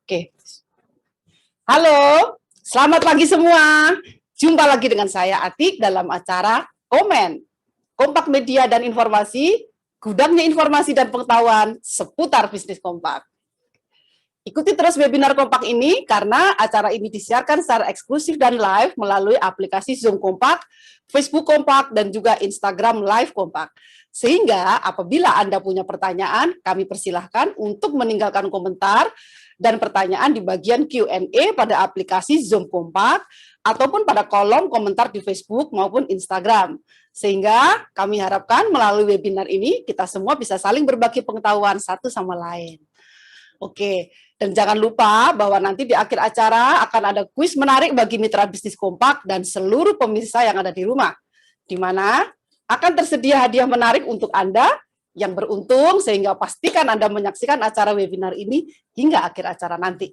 Oke. Halo, selamat pagi semua. Jumpa lagi dengan saya Atik dalam acara Komen. Kompak Media dan Informasi, gudangnya informasi dan pengetahuan seputar bisnis kompak. Ikuti terus webinar Kompak ini karena acara ini disiarkan secara eksklusif dan live melalui aplikasi Zoom Kompak, Facebook Kompak, dan juga Instagram Live Kompak. Sehingga apabila Anda punya pertanyaan, kami persilahkan untuk meninggalkan komentar dan pertanyaan di bagian Q&A pada aplikasi Zoom Kompak ataupun pada kolom komentar di Facebook maupun Instagram. Sehingga kami harapkan melalui webinar ini kita semua bisa saling berbagi pengetahuan satu sama lain. Oke, dan jangan lupa bahwa nanti di akhir acara akan ada kuis menarik bagi mitra bisnis Kompak dan seluruh pemirsa yang ada di rumah, di mana akan tersedia hadiah menarik untuk Anda yang beruntung, sehingga pastikan Anda menyaksikan acara webinar ini hingga akhir acara nanti.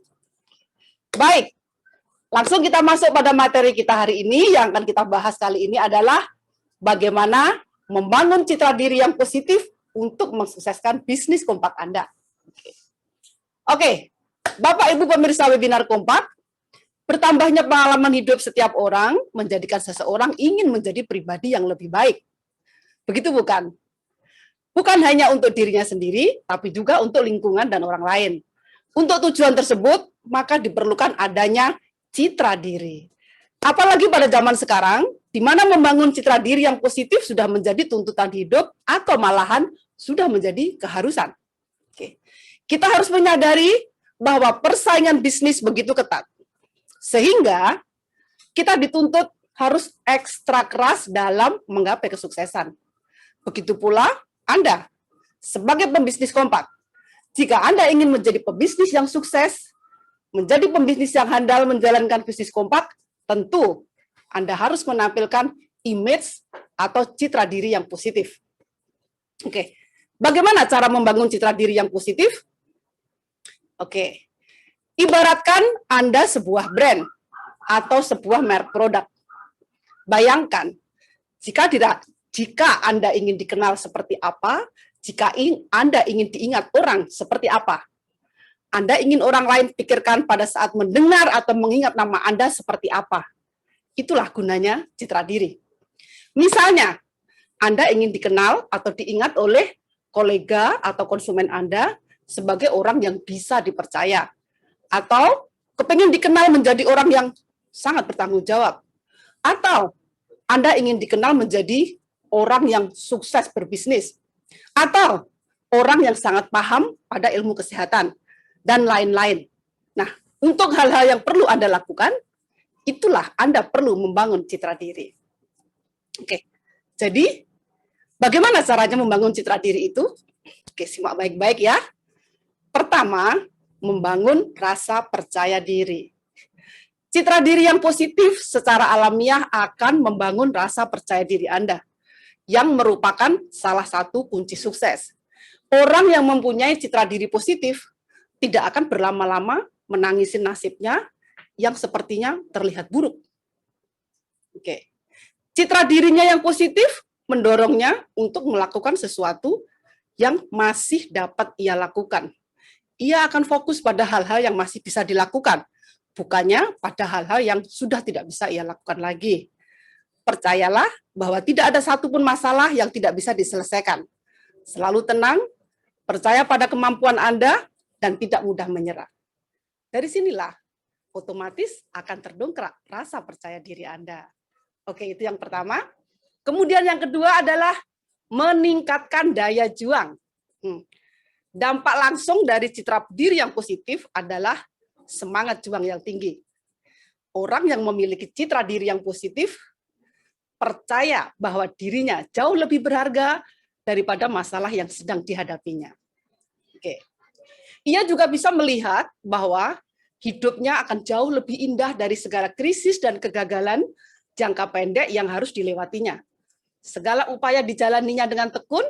Baik, langsung kita masuk pada materi kita hari ini. Yang akan kita bahas kali ini adalah bagaimana membangun citra diri yang positif untuk mensukseskan bisnis Kompak Anda. Oke, Bapak Ibu pemirsa webinar Kompak, bertambahnya pengalaman hidup setiap orang menjadikan seseorang ingin menjadi pribadi yang lebih baik. Begitu bukan? Bukan hanya untuk dirinya sendiri, tapi juga untuk lingkungan dan orang lain. Untuk tujuan tersebut, maka diperlukan adanya citra diri. Apalagi pada zaman sekarang, di mana membangun citra diri yang positif sudah menjadi tuntutan hidup atau malahan sudah menjadi keharusan. Oke. Kita harus menyadari bahwa persaingan bisnis begitu ketat. Sehingga kita dituntut harus ekstra keras dalam menggapai kesuksesan. Begitu pula Anda sebagai pembisnis Kompak. Jika Anda ingin menjadi pebisnis yang sukses, menjadi pembisnis yang handal menjalankan bisnis Kompak, tentu Anda harus menampilkan image atau citra diri yang positif. Oke, bagaimana cara membangun citra diri yang positif? Oke, ibaratkan Anda sebuah brand atau sebuah merek produk. Bayangkan, jika Anda ingin dikenal seperti apa, jika Anda ingin diingat orang seperti apa, Anda ingin orang lain pikirkan pada saat mendengar atau mengingat nama Anda seperti apa. Itulah gunanya citra diri. Misalnya, Anda ingin dikenal atau diingat oleh kolega atau konsumen Anda sebagai orang yang bisa dipercaya, atau kepingin dikenal menjadi orang yang sangat bertanggung jawab, atau Anda ingin dikenal menjadi orang yang sukses berbisnis, atau orang yang sangat paham pada ilmu kesehatan, dan lain-lain. Nah, untuk hal-hal yang perlu Anda lakukan, itulah Anda perlu membangun citra diri. Oke, jadi bagaimana caranya membangun citra diri itu? Oke, simak baik-baik ya. Pertama, membangun rasa percaya diri. Citra diri yang positif secara alamiah akan membangun rasa percaya diri Anda, yang merupakan salah satu kunci sukses. Orang yang mempunyai citra diri positif tidak akan berlama-lama menangisi nasibnya yang sepertinya terlihat buruk. Oke. Citra dirinya yang positif mendorongnya untuk melakukan sesuatu yang masih dapat ia lakukan. Ia akan fokus pada hal-hal yang masih bisa dilakukan, bukannya pada hal-hal yang sudah tidak bisa ia lakukan lagi. Percayalah bahwa tidak ada satupun masalah yang tidak bisa diselesaikan. Selalu tenang, percaya pada kemampuan Anda, dan tidak mudah menyerah. Dari sinilah otomatis akan terdongkrak rasa percaya diri Anda. Oke, itu yang pertama. Kemudian yang kedua adalah meningkatkan daya juang. Dampak langsung dari citra diri yang positif adalah semangat juang yang tinggi. Orang yang memiliki citra diri yang positif percaya bahwa dirinya jauh lebih berharga daripada masalah yang sedang dihadapinya. Oke. Ia juga bisa melihat bahwa hidupnya akan jauh lebih indah dari segala krisis dan kegagalan jangka pendek yang harus dilewatinya. Segala upaya dijalaninya dengan tekun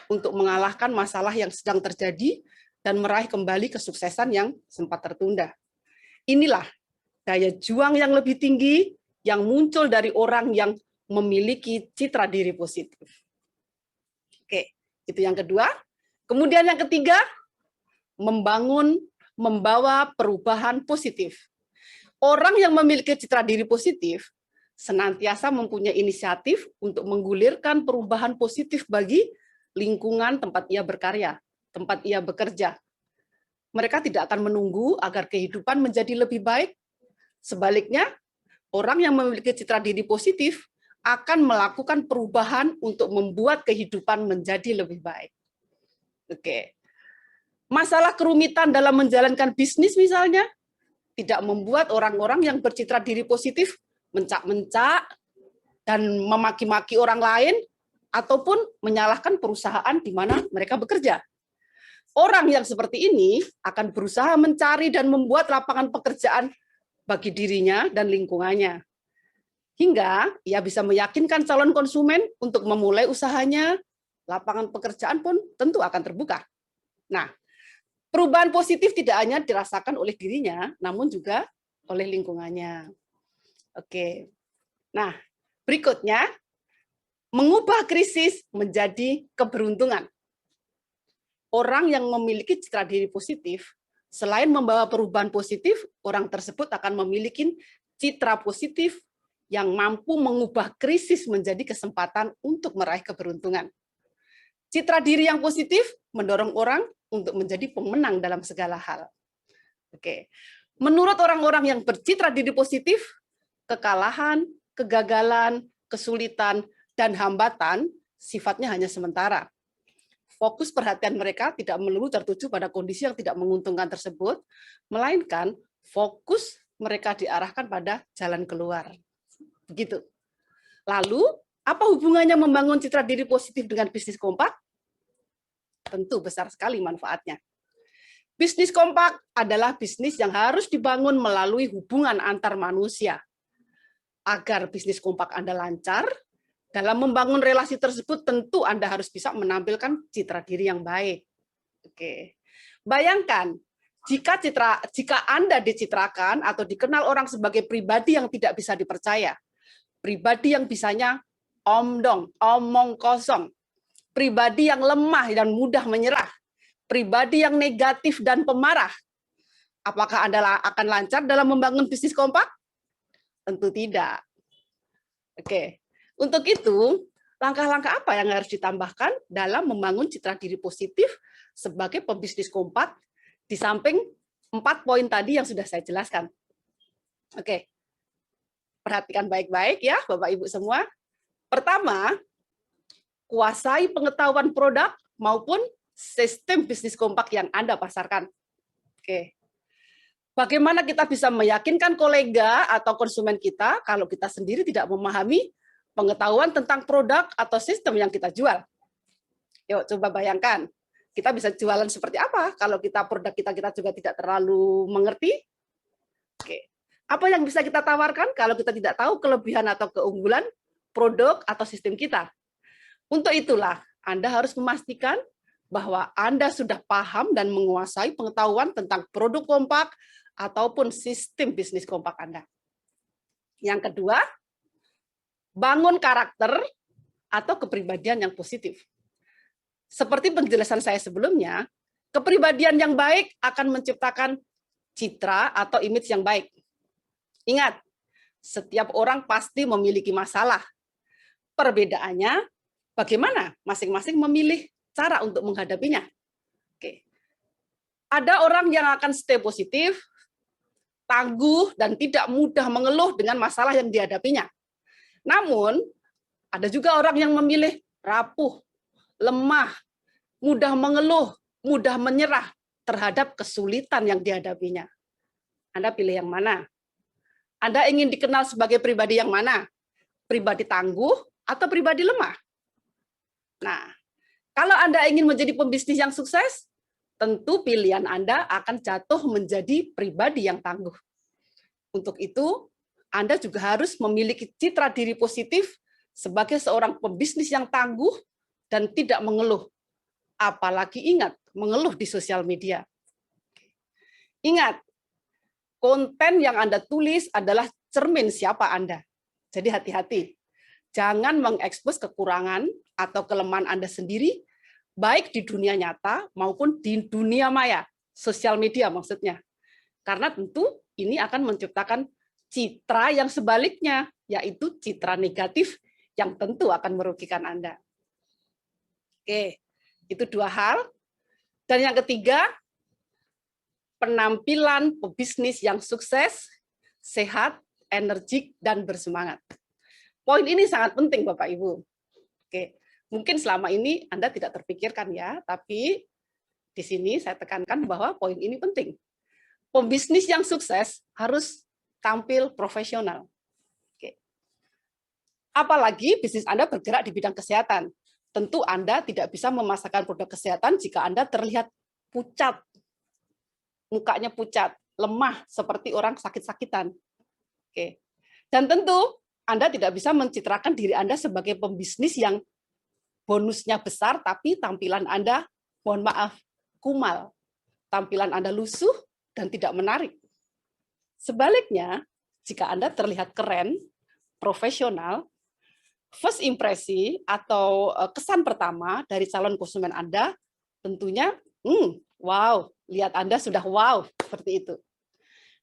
untuk mengalahkan masalah yang sedang terjadi dan meraih kembali kesuksesan yang sempat tertunda. Inilah daya juang yang lebih tinggi yang muncul dari orang yang memiliki citra diri positif. Oke, itu yang kedua. Kemudian yang ketiga, membangun membawa perubahan positif. Orang yang memiliki citra diri positif senantiasa mempunyai inisiatif untuk menggulirkan perubahan positif bagi lingkungan tempat ia berkarya, tempat ia bekerja. Mereka tidak akan menunggu agar kehidupan menjadi lebih baik. Sebaliknya, orang yang memiliki citra diri positif akan melakukan perubahan untuk membuat kehidupan menjadi lebih baik. Oke. Masalah kerumitan dalam menjalankan bisnis misalnya, tidak membuat orang-orang yang bercitra diri positif mencak-mencak dan memaki-maki orang lain ataupun menyalahkan perusahaan di mana mereka bekerja. Orang yang seperti ini akan berusaha mencari dan membuat lapangan pekerjaan bagi dirinya dan lingkungannya. Hingga ia bisa meyakinkan calon konsumen untuk memulai usahanya, lapangan pekerjaan pun tentu akan terbuka. Nah, perubahan positif tidak hanya dirasakan oleh dirinya, namun juga oleh lingkungannya. Oke. Nah, berikutnya, mengubah krisis menjadi keberuntungan. Orang yang memiliki citra diri positif, selain membawa perubahan positif, orang tersebut akan memiliki citra positif yang mampu mengubah krisis menjadi kesempatan untuk meraih keberuntungan. Citra diri yang positif mendorong orang untuk menjadi pemenang dalam segala hal. Oke. Menurut orang-orang yang bercitra diri positif, kekalahan, kegagalan, kesulitan, dan hambatan sifatnya hanya sementara. Fokus perhatian mereka tidak melulu tertuju pada kondisi yang tidak menguntungkan tersebut, melainkan fokus mereka diarahkan pada jalan keluar. Begitu. Lalu, apa hubungannya membangun citra diri positif dengan bisnis kompak? Tentu besar sekali manfaatnya. Bisnis kompak adalah bisnis yang harus dibangun melalui hubungan antar manusia. Agar bisnis kompak Anda lancar, dalam membangun relasi tersebut tentu Anda harus bisa menampilkan citra diri yang baik. Oke. Bayangkan, jika Anda dicitrakan atau dikenal orang sebagai pribadi yang tidak bisa dipercaya, pribadi yang bisanya omdong, omong kosong, pribadi yang lemah dan mudah menyerah, pribadi yang negatif dan pemarah. Apakah Anda akan lancar dalam membangun bisnis kompak? Tentu tidak. Oke. Untuk itu, langkah-langkah apa yang harus ditambahkan dalam membangun citra diri positif sebagai pebisnis kompak di samping 4 poin tadi yang sudah saya jelaskan? Oke. Perhatikan baik-baik ya, Bapak Ibu semua. Pertama, kuasai pengetahuan produk maupun sistem bisnis kompak yang Anda pasarkan. Oke. Bagaimana kita bisa meyakinkan kolega atau konsumen kita kalau kita sendiri tidak memahami pengetahuan tentang produk atau sistem yang kita jual? Yuk, coba bayangkan. Kita bisa jualan seperti apa kalau produk kita juga tidak terlalu mengerti? Oke. Apa yang bisa kita tawarkan kalau kita tidak tahu kelebihan atau keunggulan produk atau sistem kita? Untuk itulah, Anda harus memastikan bahwa Anda sudah paham dan menguasai pengetahuan tentang produk kompak ataupun sistem bisnis kompak Anda. Yang kedua, bangun karakter atau kepribadian yang positif. Seperti penjelasan saya sebelumnya, kepribadian yang baik akan menciptakan citra atau image yang baik. Ingat, setiap orang pasti memiliki masalah. Perbedaannya, bagaimana masing-masing memilih cara untuk menghadapinya. Oke. Ada orang yang akan stay positif, tangguh, dan tidak mudah mengeluh dengan masalah yang dihadapinya. Namun, ada juga orang yang memilih rapuh, lemah, mudah mengeluh, mudah menyerah terhadap kesulitan yang dihadapinya. Anda pilih yang mana? Anda ingin dikenal sebagai pribadi yang mana? Pribadi tangguh atau pribadi lemah? Nah, kalau Anda ingin menjadi pembisnis yang sukses, tentu pilihan Anda akan jatuh menjadi pribadi yang tangguh. Untuk itu, Anda juga harus memiliki citra diri positif sebagai seorang pembisnis yang tangguh dan tidak mengeluh. Apalagi ingat, mengeluh di sosial media. Ingat, konten yang Anda tulis adalah cermin siapa Anda. Jadi hati-hati. Jangan mengekspos kekurangan atau kelemahan Anda sendiri, baik di dunia nyata maupun di dunia maya, sosial media maksudnya. Karena tentu ini akan menciptakan citra yang sebaliknya, yaitu citra negatif yang tentu akan merugikan Anda. Oke, itu dua hal. Dan yang ketiga, penampilan pebisnis yang sukses, sehat, energik, dan bersemangat. Poin ini sangat penting, Bapak Ibu. Oke, mungkin selama ini Anda tidak terpikirkan ya, tapi di sini saya tekankan bahwa poin ini penting. Pembisnis yang sukses harus tampil profesional. Oke. Apalagi bisnis Anda bergerak di bidang kesehatan. Tentu Anda tidak bisa memasarkan produk kesehatan jika Anda terlihat pucat, mukanya pucat, lemah, seperti orang sakit-sakitan. Oke. Dan tentu Anda tidak bisa mencitrakan diri Anda sebagai pembisnis yang bonusnya besar, tapi tampilan Anda, mohon maaf, kumal. Tampilan Anda lusuh dan tidak menarik. Sebaliknya, jika Anda terlihat keren, profesional, first impresi atau kesan pertama dari calon konsumen Anda, tentunya, wow, lihat Anda sudah wow, seperti itu.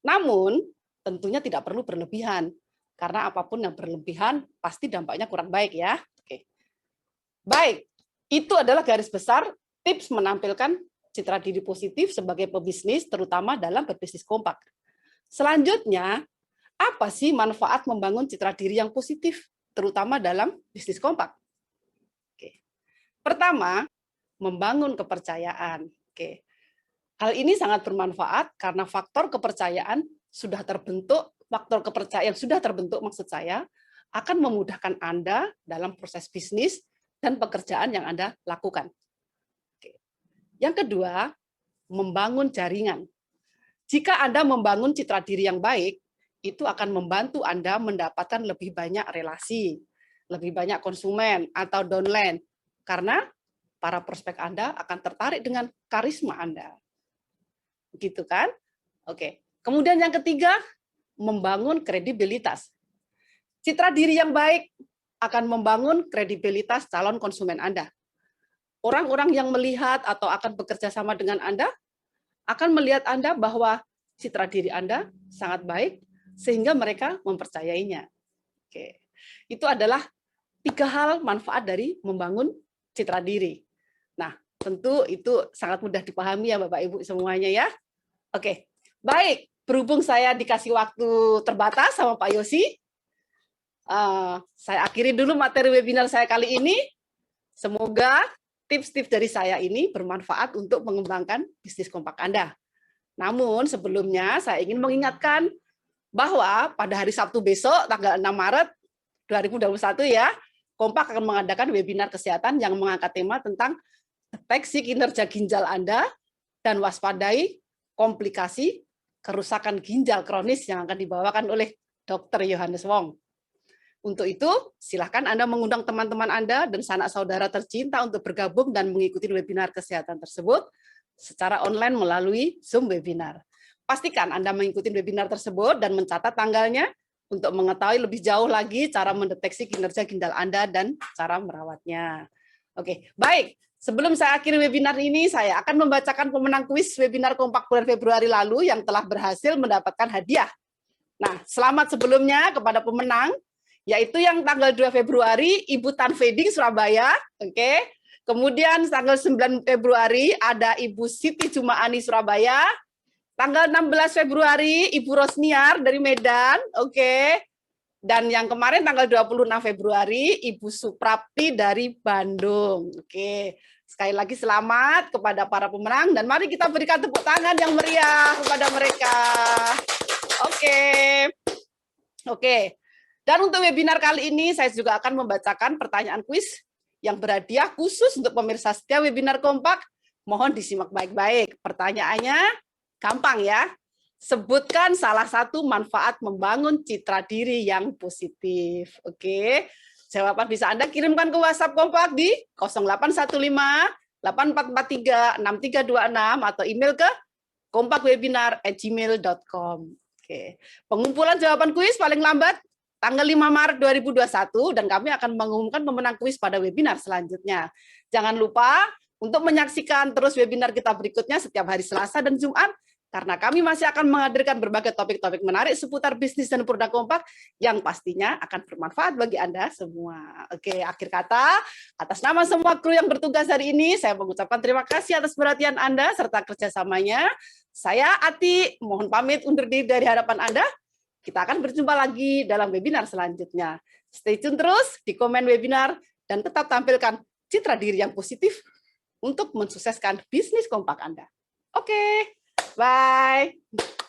Namun, tentunya tidak perlu berlebihan, karena apapun yang berlebihan, pasti dampaknya kurang baik ya. Oke. Baik, itu adalah garis besar tips menampilkan citra diri positif sebagai pebisnis, terutama dalam berbisnis kompak. Selanjutnya, apa sih manfaat membangun citra diri yang positif, terutama dalam bisnis kompak? Oke. Pertama, membangun kepercayaan. Oke. Hal ini sangat bermanfaat karena faktor kepercayaan yang sudah terbentuk maksud saya, akan memudahkan Anda dalam proses bisnis dan pekerjaan yang Anda lakukan. Yang kedua, membangun jaringan. Jika Anda membangun citra diri yang baik, itu akan membantu Anda mendapatkan lebih banyak relasi, lebih banyak konsumen atau downline, karena para prospek Anda akan tertarik dengan karisma Anda. Begitu kan? Oke. Kemudian yang ketiga, membangun kredibilitas. Citra diri yang baik akan membangun kredibilitas calon konsumen Anda. Orang-orang yang melihat atau akan bekerja sama dengan Anda akan melihat Anda bahwa citra diri Anda sangat baik sehingga mereka mempercayainya. Oke. Itu adalah 3 hal manfaat dari membangun citra diri. Nah, tentu itu sangat mudah dipahami ya Bapak Ibu semuanya ya. Oke. Baik, berhubung saya dikasih waktu terbatas sama Pak Yosi, saya akhiri dulu materi webinar saya kali ini. Semoga tips-tips dari saya ini bermanfaat untuk mengembangkan bisnis kompak Anda. Namun sebelumnya saya ingin mengingatkan bahwa pada hari Sabtu besok, tanggal 6 Maret 2021 ya, Kompak akan mengadakan webinar kesehatan yang mengangkat tema tentang deteksi kinerja ginjal Anda dan waspadai komplikasi kerusakan ginjal kronis yang akan dibawakan oleh Dr. Yohanes Wong. Untuk itu, silakan Anda mengundang teman-teman Anda dan sanak saudara tercinta untuk bergabung dan mengikuti webinar kesehatan tersebut secara online melalui Zoom webinar. Pastikan Anda mengikuti webinar tersebut dan mencatat tanggalnya untuk mengetahui lebih jauh lagi cara mendeteksi kinerja ginjal Anda dan cara merawatnya. Oke, baik. Sebelum saya akhiri webinar ini, saya akan membacakan pemenang kuis webinar Kompak bulan Februari lalu yang telah berhasil mendapatkan hadiah. Nah, selamat sebelumnya kepada pemenang, yaitu yang tanggal 2 Februari, Ibu Tan Feding, Surabaya. Oke. Kemudian tanggal 9 Februari ada Ibu Siti Jumaani, Surabaya. Tanggal 16 Februari, Ibu Rosniar dari Medan. Oke. Dan yang kemarin tanggal 26 Februari, Ibu Suprapti dari Bandung. Oke. Sekali lagi selamat kepada para pemenang. Dan mari kita berikan tepuk tangan yang meriah kepada mereka. Oke. Oke. Dan untuk webinar kali ini, saya juga akan membacakan pertanyaan kuis yang berhadiah khusus untuk pemirsa setia webinar Kompak. Mohon disimak baik-baik. Pertanyaannya gampang ya. Sebutkan salah satu manfaat membangun citra diri yang positif. Oke. Jawaban bisa Anda kirimkan ke WhatsApp Kompak di 0815 8443 6326 atau email ke kompakwebinar@gmail.com. Oke. Pengumpulan jawaban kuis paling lambat tanggal 5 Maret 2021 dan kami akan mengumumkan pemenang kuis pada webinar selanjutnya. Jangan lupa untuk menyaksikan terus webinar kita berikutnya setiap hari Selasa dan Jumat, karena kami masih akan menghadirkan berbagai topik-topik menarik seputar bisnis dan produk kompak yang pastinya akan bermanfaat bagi Anda semua. Oke, akhir kata, atas nama semua kru yang bertugas hari ini, saya mengucapkan terima kasih atas perhatian Anda serta kerjasamanya. Saya Ati, mohon pamit undur diri dari hadapan Anda. Kita akan berjumpa lagi dalam webinar selanjutnya. Stay tune terus di komen webinar dan tetap tampilkan citra diri yang positif untuk mensukseskan bisnis kompak Anda. Oke, bye.